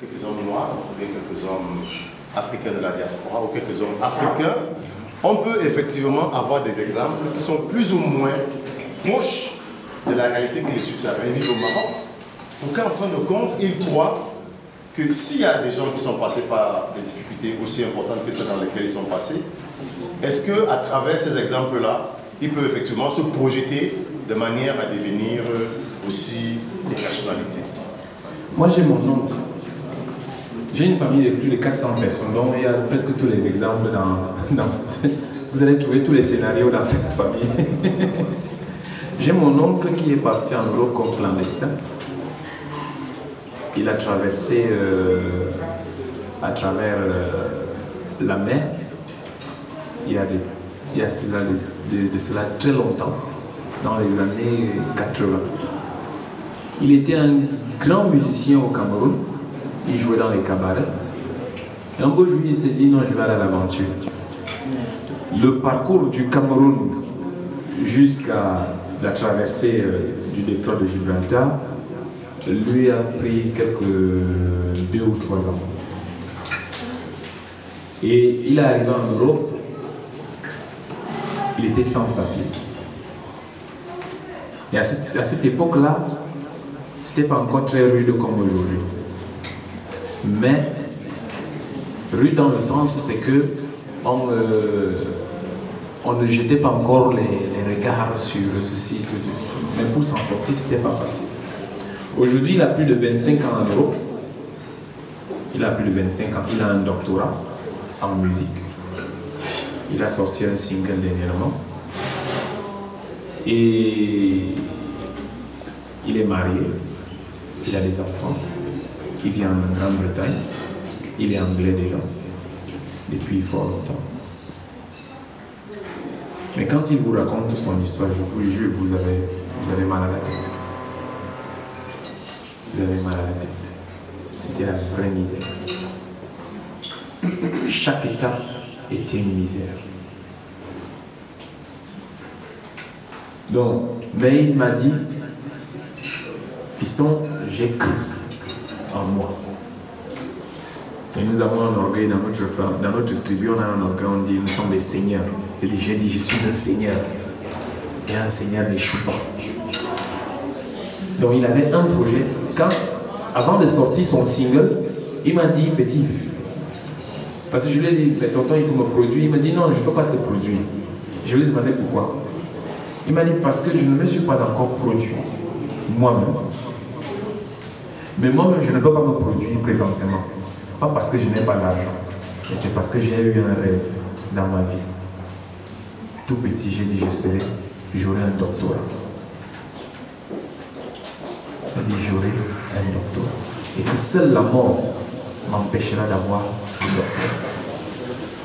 quelques hommes noirs, ou bien quelques hommes africains de la diaspora, ou quelques hommes africains, on peut effectivement avoir des exemples qui sont plus ou moins proches de la réalité que les subsahariens vivent au Maroc, pour qu'en fin de compte, ils croient que s'il y a des gens qui sont passés par des difficultés aussi importantes que celles dans lesquelles ils sont passés, est-ce qu'à travers ces exemples-là, ils peuvent effectivement se projeter de manière à devenir aussi des personnalités? Moi, j'ai mon oncle. J'ai une famille de plus de 400 personnes, donc il y a presque tous les exemples dans cette... Vous allez trouver tous les scénarios dans cette famille. J'ai mon oncle qui est parti en Europe comme clandestin. Il a traversé à travers la mer. Il y a cela très longtemps, dans les années 80. Il était un grand musicien au Cameroun. Il jouait dans les cabarets. Et un beau jour, il s'est dit non, je vais aller à l'aventure. Le parcours du Cameroun jusqu'à la traversée du détroit de Gibraltar lui a pris 2 ou 3 ans. Et il est arrivé en Europe, il était sans papier. Et à cette époque-là, c'était pas encore très rude comme aujourd'hui. Mais rude dans le sens où c'est que on ne jetait pas encore les regards sur ceci, tout. Mais pour s'en sortir, c'était pas facile. Aujourd'hui, il a plus de 25 ans en Europe. Il a plus de 25 ans. Il a un doctorat en musique. Il a sorti un single dernièrement. Et il est marié. Il a des enfants. Il vit en Grande-Bretagne. Il est anglais déjà. Depuis fort longtemps. Mais quand il vous raconte son histoire, je vous jure, vous avez mal à la tête. Vous avez mal à la tête. C'était la vraie misère. Chaque étape était une misère. Donc, mais il m'a dit, fiston, j'ai cru en moi. Et nous avons un orgueil dans notre tribu, on a un orgueil, on dit, nous sommes des seigneurs. J'ai dit, je suis un seigneur. Et un seigneur n'échoue pas. Donc il avait un projet. Avant de sortir son single, il m'a dit, petit, parce que je lui ai dit, mais tonton, il faut me produire. Il m'a dit, non, je ne peux pas te produire. Je lui ai demandé pourquoi. Il m'a dit, parce que je ne me suis pas encore produit, moi-même. Mais moi-même, je ne peux pas me produire présentement. Pas parce que je n'ai pas d'argent, mais c'est parce que j'ai eu un rêve dans ma vie. Tout petit, j'ai dit, j'aurai un doctorat. J'ai dit, j'aurai un doctorat. Et que seule la mort m'empêchera d'avoir ce doctorat.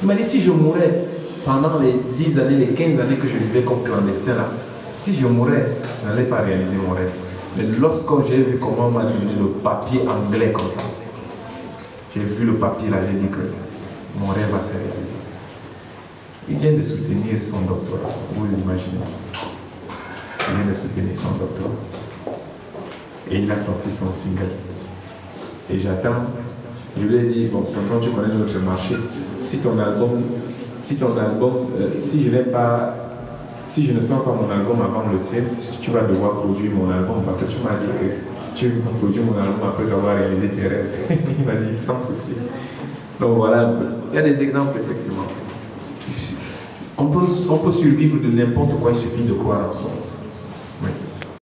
Il m'a dit, si je mourais pendant les 10 années, les 15 années que je vivais comme clandestin là, si je mourais, je n'allais pas réaliser mon rêve. Mais lorsque j'ai vu comment on m'a donné le papier anglais comme ça, j'ai vu le papier là, j'ai dit que mon rêve va se réaliser. Il vient de soutenir son doctorat, vous imaginez. Il vient de soutenir son doctorat. Et il a sorti son single. Et j'attends. Je lui ai dit, bon, tonton, tu connais notre marché. Si je ne sors pas mon album avant le tien, tu vas devoir produire mon album parce que tu m'as dit que tu vas produire mon album après avoir réalisé tes rêves. Il m'a dit, sans souci. Donc voilà un peu. Il y a des exemples, effectivement. On peut survivre de n'importe quoi, il suffit de croire en soi.